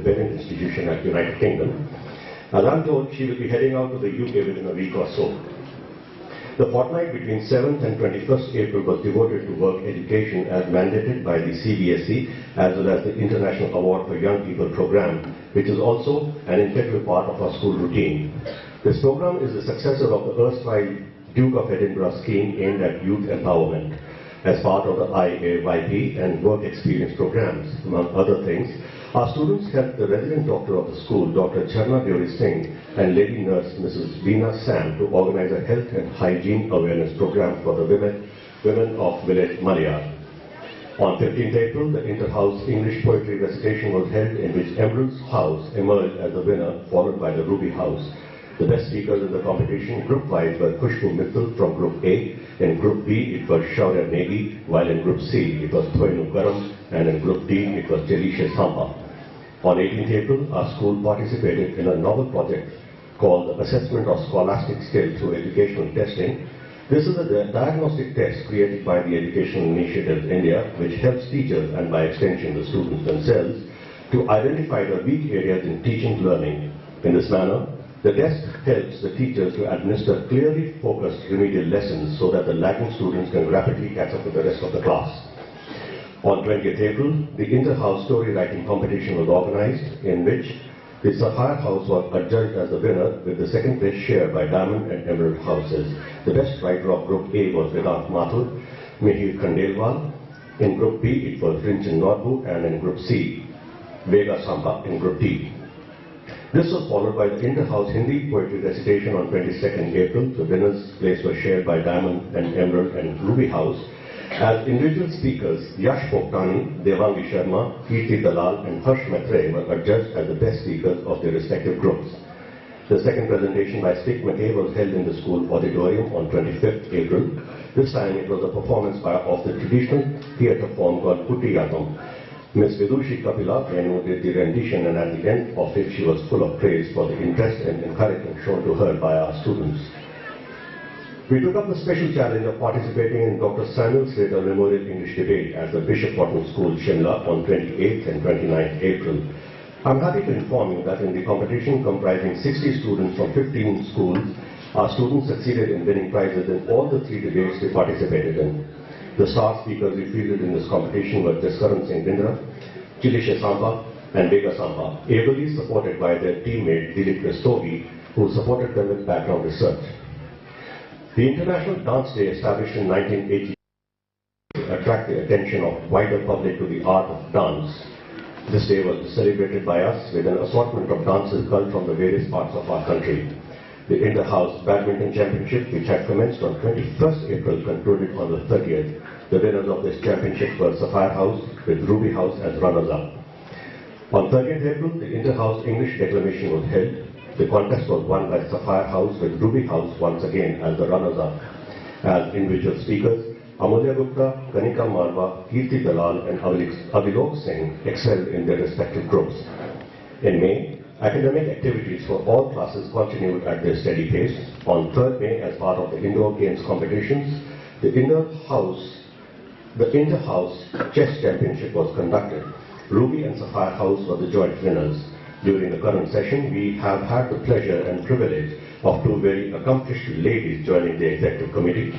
parent institution at United Kingdom. As I'm told, she will be heading out to the UK within a week or so. The fortnight between 7th and 21st April was devoted to work education as mandated by the CBSE as well as the International Award for Young People program, which is also an integral part of our school routine. This program is the successor of the erstwhile Duke of Edinburgh scheme aimed at youth empowerment. As part of the IAYP and work experience programs, among other things, our students helped the resident doctor of the school, Dr. Charna Deori Singh, and lady nurse, Mrs. Veena Sam, to organize a health and hygiene awareness program for the women of village Malayar. On 15th April, the inter-house English poetry recitation was held, in which Emerald's House emerged as the winner, followed by the Ruby House. The best speakers in the competition, group-wise, were Khushbu Mittal from Group A. In Group B, it was Shaurya Negi, while in Group C, it was Thoinu Garam, and in Group D, it was Jelisha Samba. On 18th April, our school participated in a novel project called the Assessment of Scholastic Skill through Educational Testing. This is a diagnostic test created by the Educational Initiative India, which helps teachers and by extension the students themselves to identify the weak areas in teaching learning. In this manner, the test helps the teachers to administer clearly focused remedial lessons so that the lagging students can rapidly catch up with the rest of the class. On 20th April, the inter-house story writing competition was organized, in which the Sapphire House was adjudged as the winner, with the second place shared by Diamond and Emerald Houses. The best writer of Group A was Vedant Mathur, Mihir Khandelwal. In Group B, it was Rinchan Norbu, and in Group C, Vega Samba in Group D. This was followed by the inter-house Hindi poetry recitation on 22nd April. The winner's place was shared by Diamond and Emerald and Ruby House. As individual speakers, Yash Poktani, Devangi Sharma, Kirti Dalal and Harsh Matre were adjudged as the best speakers of their respective groups. The second presentation by Stick McKay was held in the school auditorium on 25th April. This time it was a performance of the traditional theatre form called Kuttiyatam. Ms. Vidushi Kapila did the rendition, and at the end of it she was full of praise for the interest and encouragement shown to her by our students. We took up the special challenge of participating in Dr. Samuel Slater Memorial English Debate at the Bishop Wharton School, Shimla on 28th and 29th April. I'm happy to inform you that in the competition comprising 60 students from 15 schools, our students succeeded in winning prizes in all the 3 debates they participated in. The star speakers we fielded in this competition were Jaskaran Singh Dindra, Jelisha Samba and Vega Samba, ably supported by their teammate Dilip Rastogi, who supported them with background research. The International Dance Day, established in 1980, to attract the attention of wider public to the art of dance. This day was celebrated by us with an assortment of dances culled from the various parts of our country. The Inter-House Badminton Championship, which had commenced on 21st April, concluded on the 30th. The winners of this championship were Sapphire House with Ruby House as runners-up. On 30th April, the Inter-House English Declamation was held. The contest was won by Sapphire House with Ruby House once again as the runners-up. As individual speakers, Amulya Gupta, Kanika Marwa, Kirti Dalal and Avilok Singh excelled in their respective groups. In May, academic activities for all classes continued at their steady pace. On 3rd May, as part of the indoor games competitions, the inter-house chess championship was conducted. Ruby and Sapphire House were the joint winners. During the current session, we have had the pleasure and privilege of 2 very accomplished ladies joining the executive committee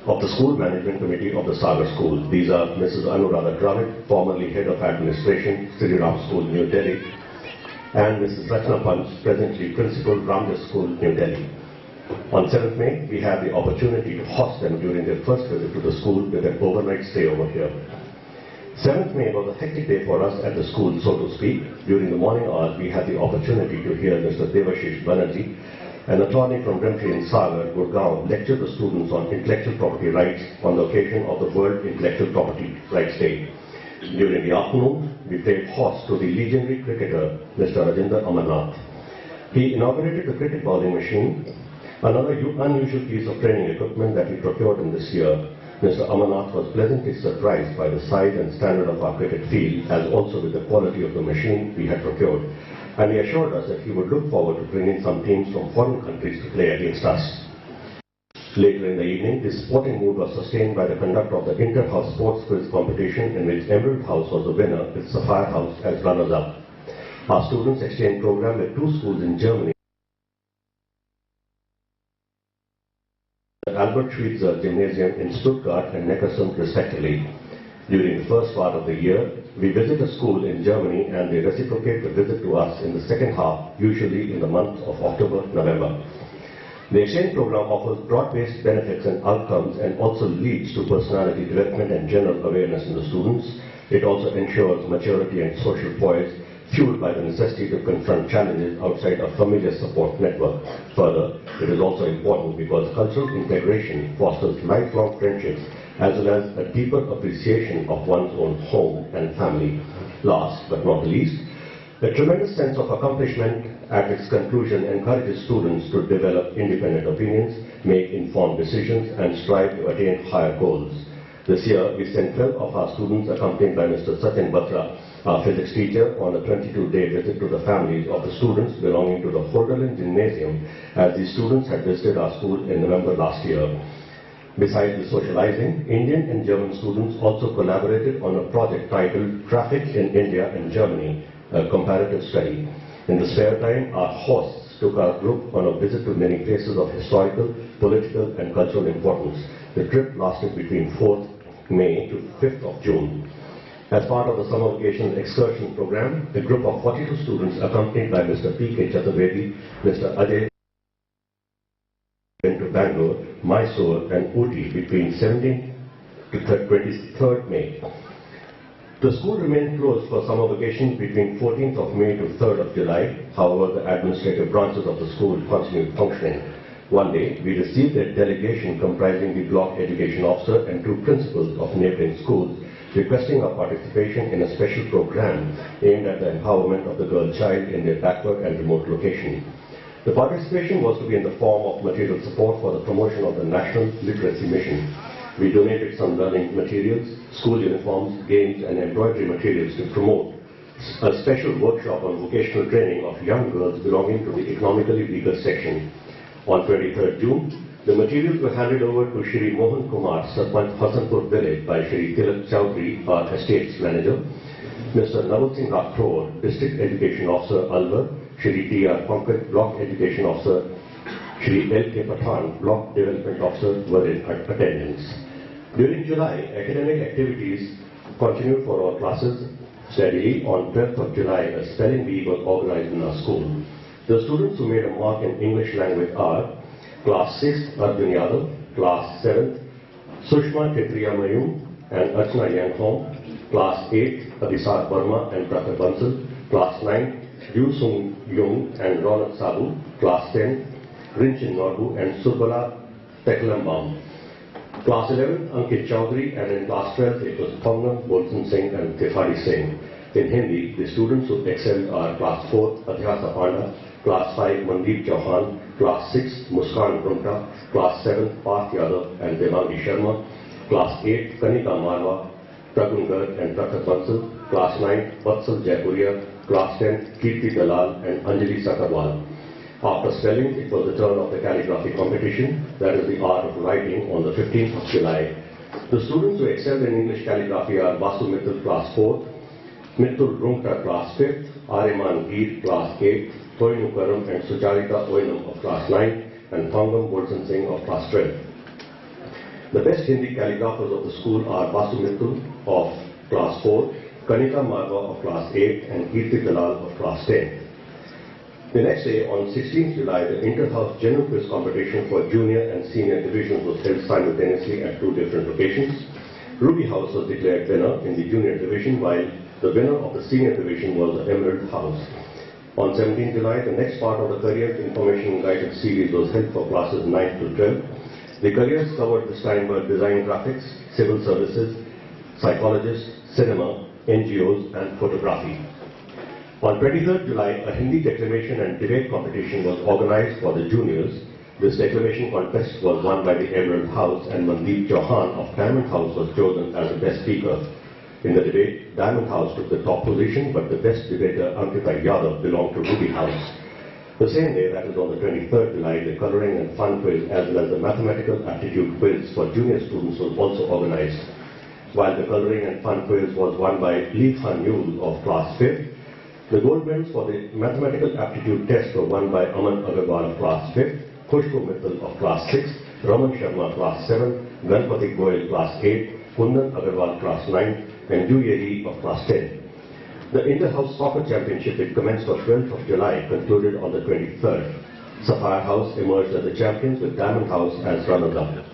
of the School Management Committee of the Sagar School. These are Mrs. Anuradha Dravid, formerly Head of Administration, Sri Ram School, New Delhi, and Mrs. Rachna Panch, presently Principal, Ramdas School, New Delhi. On 7th May, we had the opportunity to host them during their first visit to the school with an overnight stay over here. 7th May was a hectic day for us at the school, so to speak. During the morning hours, we had the opportunity to hear Mr. Devashish Banerjee, an attorney from Remtree in Sagar, Gurgaon, lecture the students on intellectual property rights on the occasion of the World Intellectual Property Rights Day. During the afternoon, we played host to the legendary cricketer, Mr. Rajinder Amarnath. He inaugurated the cricket bowling machine, another unusual piece of training equipment that we procured in this year. Mr. Amarnath was pleasantly surprised by the size and standard of our cricket field, as also with the quality of the machine we had procured. And he assured us that he would look forward to bringing some teams from foreign countries to play against us. Later in the evening, this sporting mood was sustained by the conduct of the Inter-House Sports Quiz competition, in which Emerald House was the winner with Sapphire House as runners-up. Our students exchange program with 2 schools in Germany. The Albert Schweitzer Gymnasium in Stuttgart and Neckarsulm respectively. During the first part of the year, we visit a school in Germany and they reciprocate the visit to us in the second half, usually in the month of October-November. The exchange program offers broad-based benefits and outcomes and also leads to personality development and general awareness in the students. It also ensures maturity and social poise, fueled by the necessity to confront challenges outside a familiar support network. Further, it is also important because cultural integration fosters lifelong friendships as well as a deeper appreciation of one's own home and family. Last but not least, a tremendous sense of accomplishment at its conclusion encourages students to develop independent opinions, make informed decisions, and strive to attain higher goals. This year, we sent 12 of our students accompanied by Mr. Sachin Batra, our physics teacher, on a 22-day visit to the families of the students belonging to the Holderlin Gymnasium, as these students had visited our school in November last year. Besides the socializing, Indian and German students also collaborated on a project titled Traffic in India and Germany, a comparative study. In the spare time, our hosts took our group on a visit to many places of historical, political, and cultural importance. The trip lasted between 4th May to 5th of June. As part of the summer vacation excursion program, a group of 42 students accompanied by Mr. P.K. Chaturvedi, Mr. Ajay, went to Bangalore, Mysore, and Ooty between 17th to 23rd May. The school remained closed for summer vacation between 14th of May to 3rd of July. However, the administrative branches of the school continued functioning. One day, we received a delegation comprising the block education officer and 2 principals of neighboring schools requesting our participation in a special program aimed at the empowerment of the girl child in their backward and remote location. The participation was to be in the form of material support for the promotion of the National Literacy Mission. We donated some learning materials, school uniforms, games, and embroidery materials to promote a special workshop on vocational training of young girls belonging to the economically weaker section. On 23rd June, the materials were handed over to Shri Mohan Kumar, Sarpanch Hasanpur village by Shri Tilak Chowdhury, our estates manager, Mr. Naval Singh Rathore, District Education Officer, Alwar, Shri T.R. Pankaj, Block Education Officer, Shri L.K. Pathan, Block Development Officer, were in attendance. During July, academic activities continued for our classes steadily. On 12th of July, a spelling bee was organized in our school. The students who made a mark in English language are Class 6th, Arjun Yadav, Class 7th, Sushma Ketriya Mayum and Archana Yanghong, Class 8th, Adisar Burma and Prakhar Bansal, Class 9th, Yu Sung Yung and Ronak Sabu, Class 10th, Rinchin Norbu and Surbala Teklambam. Class 11th, Ankit Chowdhury, and in Class 12th, it was Pangam, Bolson Singh and Tifari Singh. In Hindi, the students who excelled are Class 4th, Adhyasa Panda, Class 5, Mandeep Chauhan, Class 6, Muskan Brumta, Class 7, Parth Yadav and Devangi Sharma, Class 8, Kanika Marwa, Pragun Garg and Prakhar Bansal, Class 9, Vatsal Jaipuria, Class 10, Kirti Dalal and Anjali Sakarwal. After spelling, it was the turn of the calligraphy competition, that is the art of writing, on the 15th of July. The students who excelled in English calligraphy are Vasu Mittal, Class 4th, Mittul Rungta, Class 5th, Ariman Geet, Class 8th, Toinu Karam and Sucharita Oinam of Class 9, and Thongam Bolson Singh of Class 12. The best Hindi calligraphers of the school are Vasu Mittul of Class 4, Kanika Marwa of Class 8, and Kirti Dalal of Class 10. The next day, on 16th July, the Inter-House General Quiz competition for junior and senior divisions was held simultaneously at 2 different locations. Ruby House was declared winner in the junior division, while the winner of the senior division was the Emerald House. On 17th July, the next part of the Careers Information Guided series was held for classes 9 to 12. The careers covered this time were design graphics, civil services, psychologists, cinema, NGOs, and photography. On 23rd July, a Hindi declamation and debate competition was organized for the juniors. This declamation contest was won by the Emerald House, and Mandeep Chauhan of Diamond House was chosen as the best speaker. In the debate, Diamond House took the top position, but the best debater, Ankita Yadav, belonged to Ruby House. The same day, that is on the 23rd July, the coloring and fun quiz as well as the mathematical aptitude quiz for junior students was also organized. While the coloring and fun quiz was won by Lee Han Yul of Class 5th, The gold medals for the mathematical aptitude test were won by Aman Agarwal of class 5th, Khushbu Mittal of class 6th, Raman Sharma class 7, Ganpati Goyal class 8, Kundan Agarwal class 9, and Yu Yehi of class 10. The Inter-House Soccer Championship, which commenced on 12th of July, concluded on the 23rd. Sapphire House emerged as the champions with Diamond House as runners-up.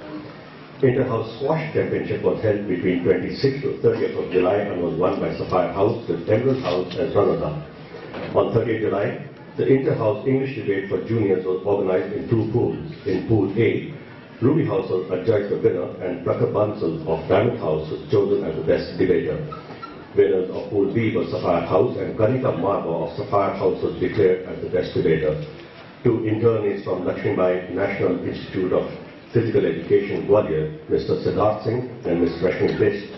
Inter-House Squash Championship was held between 26th to 30th of July and was won by Sapphire House with Emerald House as runners-up. On 30th July, the Inter-House English Debate for Juniors was organized in two pools. In Pool A, Ruby House was adjudged the winner and Prakar Bansal of Diamond House was chosen as the best debater. Winners of Pool B were Sapphire House and Kanika Marwa of Sapphire House was declared as the best debater. Two internees from Lakshmibai National Institute of Physical Education, Gwalior, Mr. Siddharth Singh and Ms. Rashmi Best,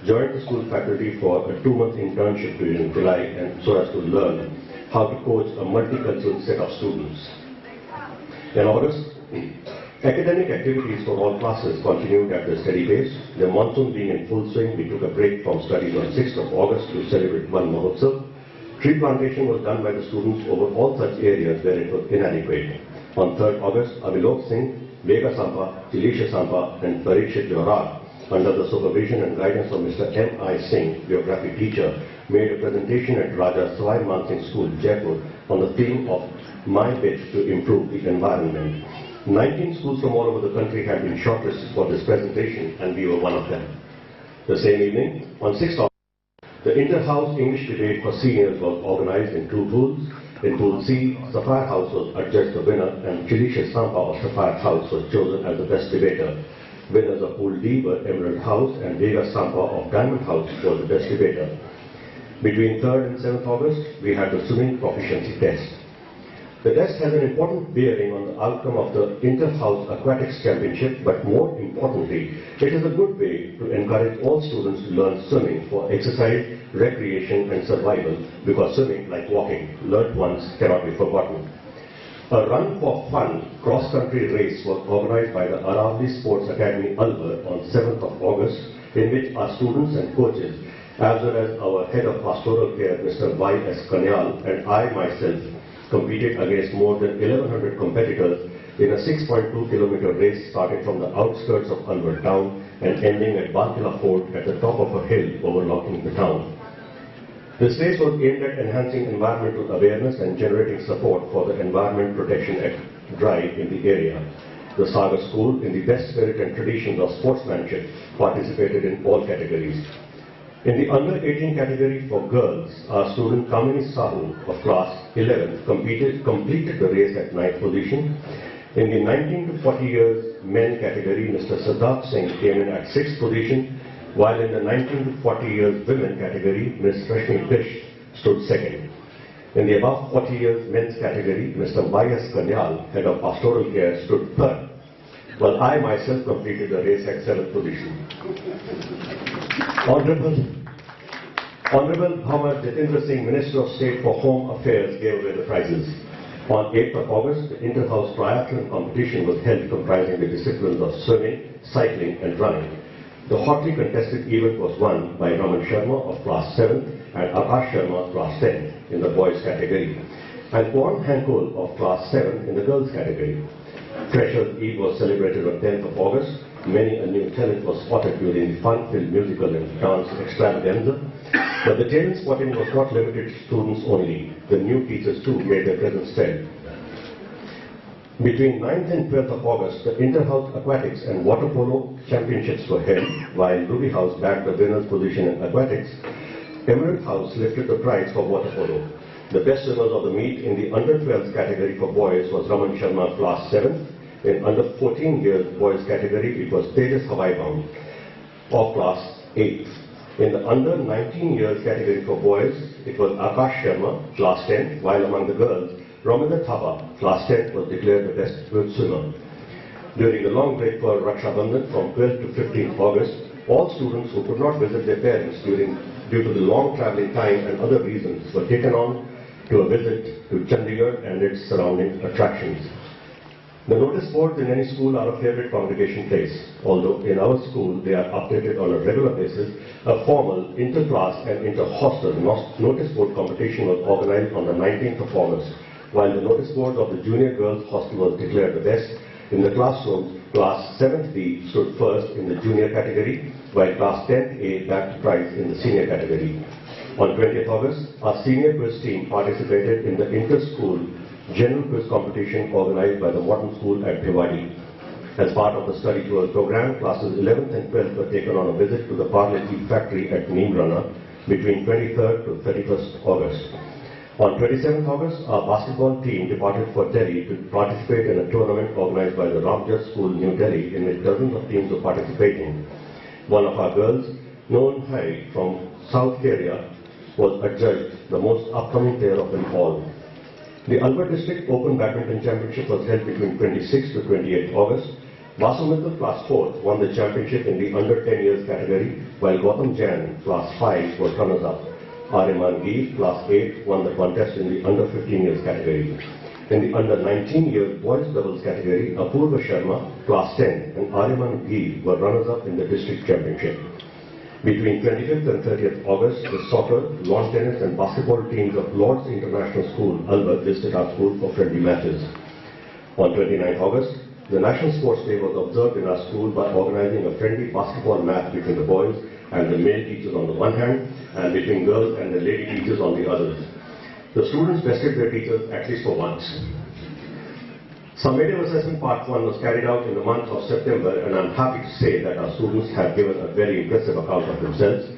joined the school faculty for a 2-month internship during July and so as to learn how to coach a multicultural set of students. In August, academic activities for all classes continued at a steady pace. The monsoon being in full swing, we took a break from studies on 6th of August to celebrate Van Mahotsav. Tree plantation was done by the students over all such areas where it was inadequate. On 3rd August, Avilok Singh, Vega Sampa, Chilisha Sampa, and Parikshit Johar, under the supervision and guidance of Mr. M.I. Singh, geography teacher, made a presentation at Raja Sawai Man Singh School, Jaipur, on the theme of My Bit to Improve the Environment. 19 schools from all over the country had been shortlisted for this presentation, and we were one of them. The same evening, on 6th August, the Inter-House English Debate for Seniors was organized in two pools. In Pool C, Sapphire House was adjudged the winner and Chilisha Sampa of Sapphire House was chosen as the best debater. Winners of Pool D were Emerald House and Vega Sampa of Diamond House was the best debater. Between 3rd and 7th August, we had the swimming proficiency test. The test has an important bearing on the outcome of the Inter-House Aquatics Championship, but more importantly, it is a good way to encourage all students to learn swimming for exercise, recreation and survival, because swimming, like walking, learned once cannot be forgotten. A run for fun cross-country race was organized by the Aravali Sports Academy Alwar on 7th of August, in which our students and coaches, as well as our head of pastoral care, Mr. Y.S. Kanyal, and I myself, competed against more than 1,100 competitors in a 6.2-kilometer race starting from the outskirts of Alwar town and ending at Barkila Fort at the top of a hill overlooking the town. This race was aimed at enhancing environmental awareness and generating support for the Environment Protection drive in the area. The Sagar School, in the best spirit and traditions of sportsmanship, participated in all categories. In the under-18 category for girls, our student Kamini Sahu of class 11 completed the race at 9th position. In the 19 to 40 years men category, Mr. Siddharth Singh came in at 6th position, while in the 19 to 40 years women category, Ms. Rashmi Bish stood 2nd. In the above 40 years men's category, Mr. Y.S. Kanyal, head of pastoral care, stood 3rd, while I myself completed the race at 7th position. Honorable Bhamar Jitendra Singh, Minister of State for Home Affairs, gave away the prizes. On 8th of August, the Inter-House Triathlon competition was held, comprising the disciplines of swimming, cycling and running. The hotly contested event was won by Raman Sharma of class 7 and Akash Sharma class 10 in the boys category, and Pawan Hankol of class 7 in the girls category. Freshers' Eve was celebrated on 10th of August. Many a new talent was spotted during the fun-filled musical and dance extravaganza. But the talent spotting was not limited to students only. The new teachers too made their presence felt. Between 9th and 12th of August, the Inter-House Aquatics and Water Polo Championships were held, while Ruby House bagged the winner's position in aquatics. Emerald House lifted the prize for water polo. The best swimmers of the meet in the under-12 category for boys was Raman Sharma, class 7th. In under 14 years boys category, it was Tejas Hawaibound of class 8th. In the under 19 years category for boys, it was Akash Sharma, class 10, while among the girls, Ramana Thapa, class 10, was declared the best swimmer. During the long break for Raksha Bandhan from 12th to 15th August, all students who could not visit their parents due to the long travelling time and other reasons were taken on to a visit to Chandigarh and its surrounding attractions. The notice boards in any school are a favorite congregation place, although in our school they are updated on a regular basis. A formal inter-class and inter-hostel notice board competition was organized on the 19th of August. While the notice board of the junior girls hostel was declared the best, in the classrooms, class 7th D stood first in the junior category, while class 10th A bagged prize in the senior category. On 20th August, our senior quiz team participated in the inter-school general quiz competition organized by the Modern School at Bhiwadi. As part of the study tour program, classes 11th and 12th were taken on a visit to the Parle Tea factory at Neemrana between 23rd to 31st August. On 27th August, our basketball team departed for Delhi to participate in a tournament organized by the Ramjas School, New Delhi, in which dozens of teams were participating. One of our girls, Noon Hai from South Korea, was adjudged the most upcoming player of them all. The Alwar District Open Badminton Championship was held between 26th to 28th August. Vasu Mittal class 4th won the championship in the under 10 years category, while Gautam Jain class 5 was runners-up. Ariman Gir, class 8, won the contest in the under 15 years category. In the under 19 years boys doubles category, Apurva Sharma, class 10, and Ariman Gir were runners-up in the district championship. Between 25th and 30th August, the soccer, lawn tennis and basketball teams of Lord's International School, Alwar, visited our school for friendly matches. On 29th August, the National Sports Day was observed in our school by organizing a friendly basketball match between the boys and the male teachers on the one hand, and between girls and the lady teachers on the others. The students bested their teachers at least for once. Summative assessment part 1 was carried out in the month of September, and I'm happy to say that our students have given a very impressive account of themselves.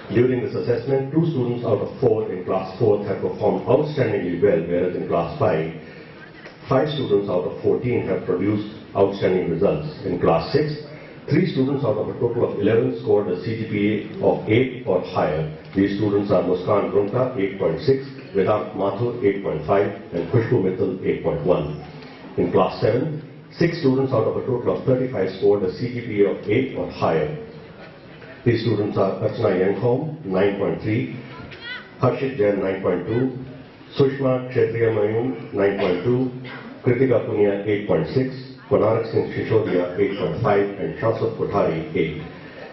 During this assessment, 2 students out of 4 in class 4 have performed outstandingly well, whereas in class 5, 5 students out of 14 have produced outstanding results. In class 6, 3 students out of a total of 11 scored a CGPA of 8 or higher. These students are Muskan Runta 8.6, Vedant Mathur 8.5 and Khushbu Mittal 8.1. In class 7, 6 students out of a total of 35 scored a CGPA of 8 or higher. These students are Archana Yankhom 9.3, Harshit Jain 9.2, Sushma Kshetriya Mayun 9.2, Kritika Punia 8.6, Konarak Singh Shishodia 8.5 and Shaswat Kothari 8.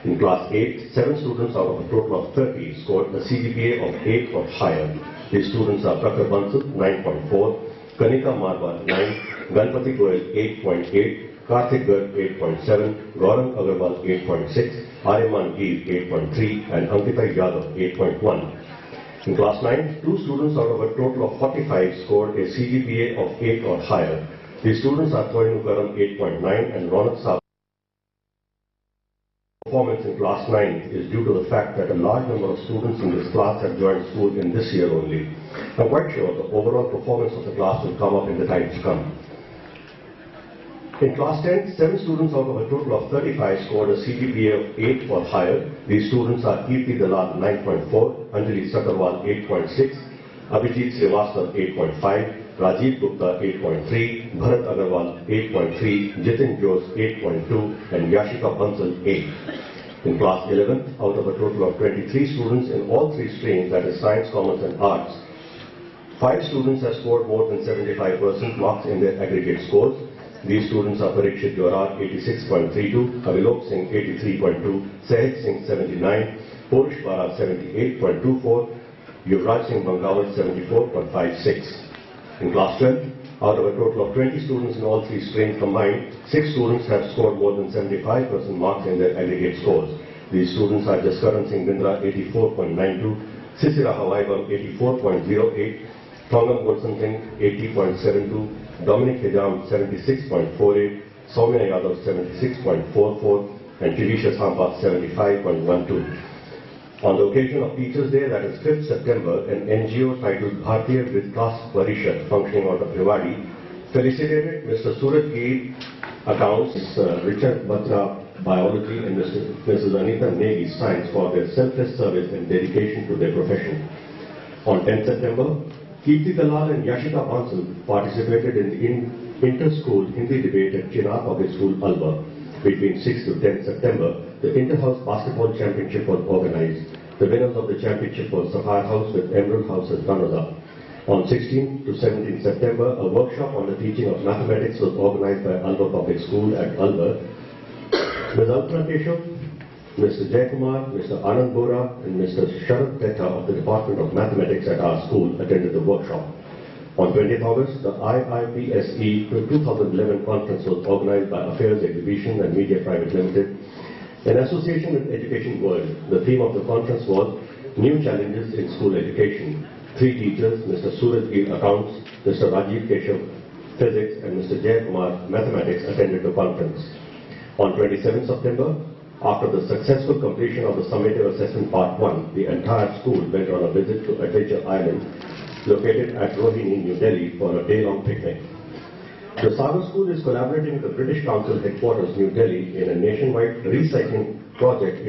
In class 8, 7 students out of a total of 30 scored a CGPA of 8 or higher. These students are Prakhar Bansal 9.4, Kanika Marwa 9, Ganpati Goel 8.8, Karthik Garg 8.7, Gaurang Agarwal 8.6, Aryaman Gir 8.3 and Ankita Yadav 8.1. In class 9, 2 students out of a total of 45 scored a CGPA of 8 or higher. These students are Thoinu Karam 8.9 and Ronak Saab. Performance in class 9 is due to the fact that a large number of students in this class have joined school in this year only. I'm quite sure the overall performance of the class will come up in the times to come. In class 10, 7 students out of a total of 35 scored a CGPA of 8 or higher. These students are Kirti Dalal 9.4, Anjali Sakarwal 8.6, Abhijit Srivastav 8.5, Rajiv Gupta 8.3, Bharat Agarwal 8.3, Jitin Jose 8.2 and Yashika Bansal 8. In class 11, out of a total of 23 students in all 3 streams, that is science, commerce and arts, 5 students have scored more than 75% marks in their aggregate scores. These students are Parikshit Jorar 86.32, Avilok Singh 83.2, Sahej Singh 79, Purush Bara 78.24, Yuvraj Singh Bangawat 74.56. In class 12, out of a total of 20 students in all 3 streams combined, 6 students have scored more than 75% marks in their aggregate scores. These students are Jaskaran Singh Bindra 84.92, Sisira Hawaibam 84.08, Thongam Golson Singh 80.72, Dominic Hijam 76.48, Soumya Yadav 76.44 and Jivisha Sampa 75.12. On the occasion of Teachers' Day, that is 5th September, an NGO titled Bharatiya Vikas Parishad, functioning out of Bhiwadi, felicitated Mr. Suraj Gir, Accounts, Richard Batra, Biology, and Mrs. Anita Negi, Science, for their selfless service and dedication to their profession. On 10th September, Kirti Dalal and Yashika Bansal participated in the inter-school Hindi debate at Chinnar Public School, Alwar. Between 6th to 10th September, the Inter-House Basketball Championship was organized. The winners of the championship were Safar House with Emerald House as runners-up. On 16 to 17 September, a workshop on the teaching of mathematics was organized by Alva Public School at Alva. Ms. Alpana Keshav, Mr. Jayakumar, Mr. Anand Bora, and Mr. Sharad Teta of the Department of Mathematics at our school attended the workshop. On 20th August, the IIPSE 2011 conference was organized by Affairs Exhibition and Media Private Limited. In association with Education World, the theme of the conference was New Challenges in School Education. Three teachers, Mr. Suraj Gil Accounts, Mr. Rajiv Keshav Physics, and Mr. Jayakumar Mathematics attended the conference. On 27 September, after the successful completion of the summative assessment part 1, the entire school went on a visit to Adventure Island, located at Rohini, New Delhi, for a day-long picnic. The Sagar School is collaborating with the British Council headquarters, New Delhi, in a nationwide recycling project